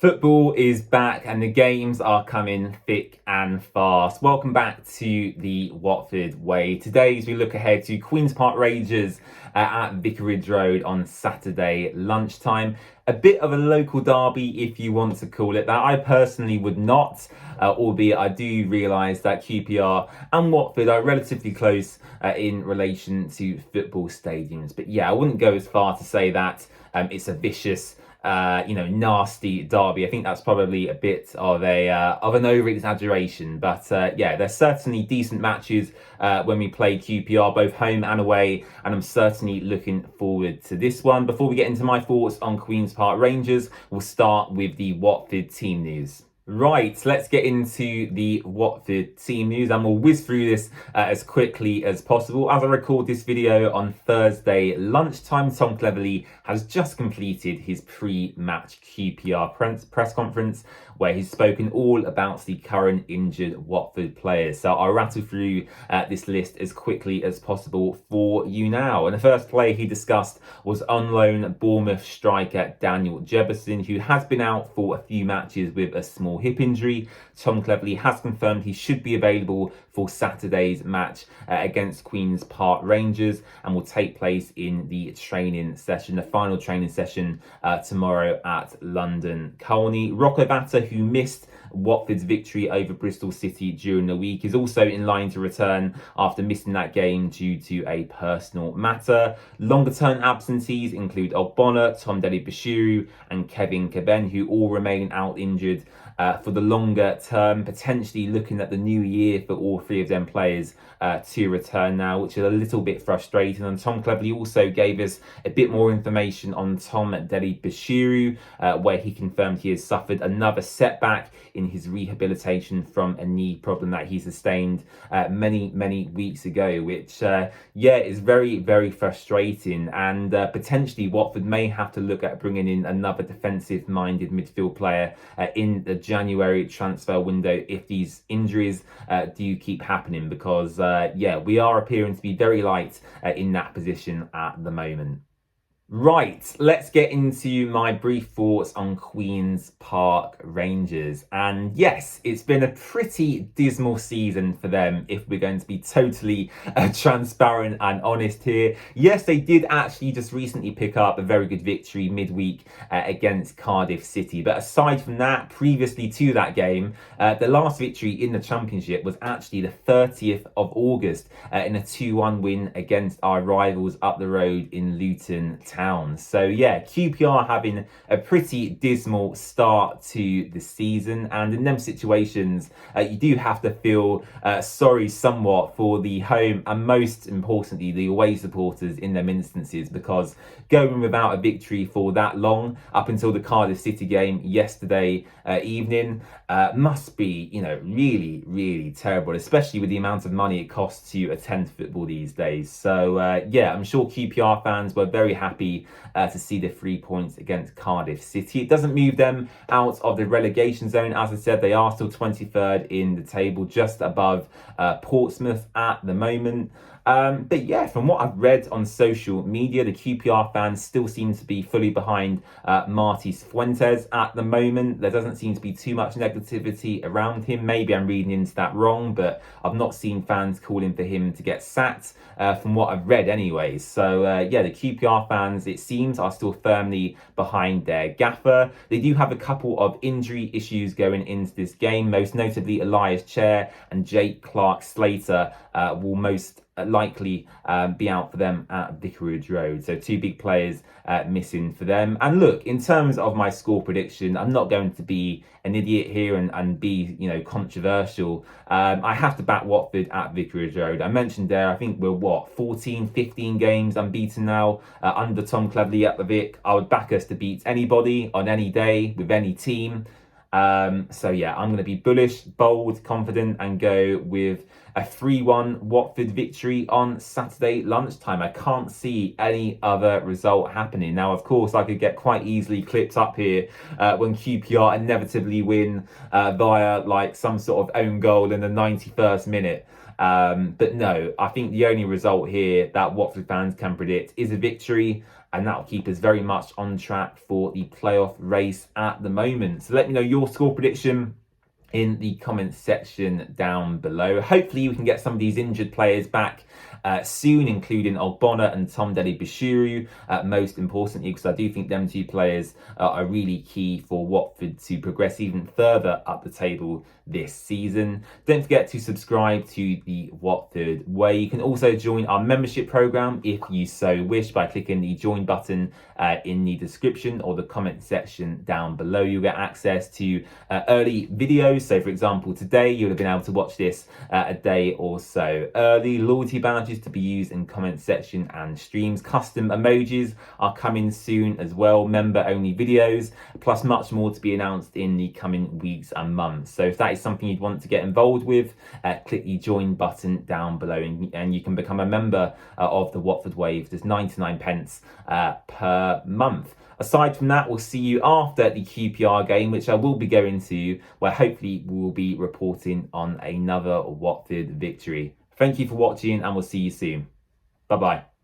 Football is back and the games are coming thick and fast. Welcome back to the Watford Way. Today, as we look ahead to Queen's Park Rangers at Vicarage Road on Saturday lunchtime. A bit of a local derby, if you want to call it that. I personally would not, albeit I do realise that QPR and Watford are relatively close in relation to football stadiums. But yeah, I wouldn't go as far to say that it's a vicious nasty derby. I think that's probably a bit of an over exaggeration, but yeah, there's certainly decent matches when we play QPR, both home and away, and I'm certainly looking forward to this one. Before we get into my thoughts on Queen's Park Rangers, we'll start with the Watford team news. Right, let's get into the Watford team news and we'll whiz through this as quickly as possible. As I record this video on Thursday lunchtime, Tom Cleverley has just completed his pre-match QPR press conference where he's spoken all about the current injured Watford players. So I'll rattle through this list as quickly as possible for you now. And the first player he discussed was on loan Bournemouth striker Daniel Jefferson, who has been out for a few matches with a small hip injury. Tom Cleverley has confirmed he should be available for Saturday's match against Queen's Park Rangers and will take place in the training session, the final training session tomorrow at London Colney. Rocco Batta, who missed Watford's victory over Bristol City during the week, is also in line to return after missing that game due to a personal matter. Longer term absentees include Ogbonna, Tom Dele-Bashiru and Kevin Caben, who all remain out injured for the longer term, potentially looking at the new year for all three of them players to return now, which is a little bit frustrating. And Tom Cleverley also gave us a bit more information on Tom Dele-Bashiru, where he confirmed he has suffered another setback in his rehabilitation from a knee problem that he sustained many weeks ago, which is very, very frustrating. And potentially Watford may have to look at bringing in another defensive-minded midfield player in the January transfer window if these injuries do keep happening, because we are appearing to be very light in that position at the moment. Right, let's get into my brief thoughts on Queen's Park Rangers. And yes, it's been a pretty dismal season for them, if we're going to be totally transparent and honest here. Yes, they did actually just recently pick up a very good victory midweek against Cardiff City. But aside from that, previously to that game, the last victory in the Championship was actually the 30th of August in a 2-1 win against our rivals up the road in Luton Town. So yeah, QPR having a pretty dismal start to the season, and in them situations you do have to feel sorry somewhat for the home and most importantly the away supporters in them instances, because going without a victory for that long up until the Cardiff City game yesterday evening must be really terrible, especially with the amount of money it costs to attend football these days. So I'm sure QPR fans were very happy to see the 3 points against Cardiff City. It doesn't move them out of the relegation zone. As I said, they are still 23rd in the table, just above Portsmouth at the moment. But yeah, from what I've read on social media, the QPR fans still seem to be fully behind Marty Fuentes at the moment. There doesn't seem to be too much negativity around him. Maybe I'm reading into that wrong, but I've not seen fans calling for him to get sacked from what I've read anyway. So the QPR fans, it seems, are still firmly behind their gaffer. They do have a couple of injury issues going into this game, most notably Elias Chair and Jake Clark-Slater will most likely be out for them at Vicarage Road. So two big players missing for them. And look, in terms of my score prediction, I'm not going to be an idiot here and be controversial. I have to back Watford at Vicarage Road. I mentioned there, I think we're 15 games unbeaten now under Tom Cleverley at the Vic. I would back us to beat anybody on any day with any team. I'm going to be bullish, bold, confident and go with a 3-1 Watford victory on Saturday lunchtime. I can't see any other result happening. Now, of course, I could get quite easily clipped up here when QPR inevitably win via some sort of own goal in the 91st minute. But no, I think the only result here that Watford fans can predict is a victory, and that will keep us very much on track for the playoff race at the moment. So let me know your score prediction in the comments section down below. Hopefully we can get some of these injured players back soon, including Ogbonna and Tom Dele-Bashiru, most importantly, because I do think them two players are really key for Watford to progress even further up the table this season. Don't forget to subscribe to the Watford Way. You can also join our membership program if you so wish by clicking the join button in the description or the comment section down below. You'll get access to early videos. So for example, today you'll have been able to watch this a day or so early. Loyalty badges to be used in comment section and streams. Custom emojis are coming soon as well. Member only videos, plus much more to be announced in the coming weeks and months. So if that is something you'd want to get involved with, click the join button down below and you can become a member of the Watford Way for just 99 pence per month. Aside from that, we'll see you after the QPR game, which I will be going to, where hopefully we will be reporting on another Watford victory. Thank you for watching, and we'll see you soon. Bye-bye.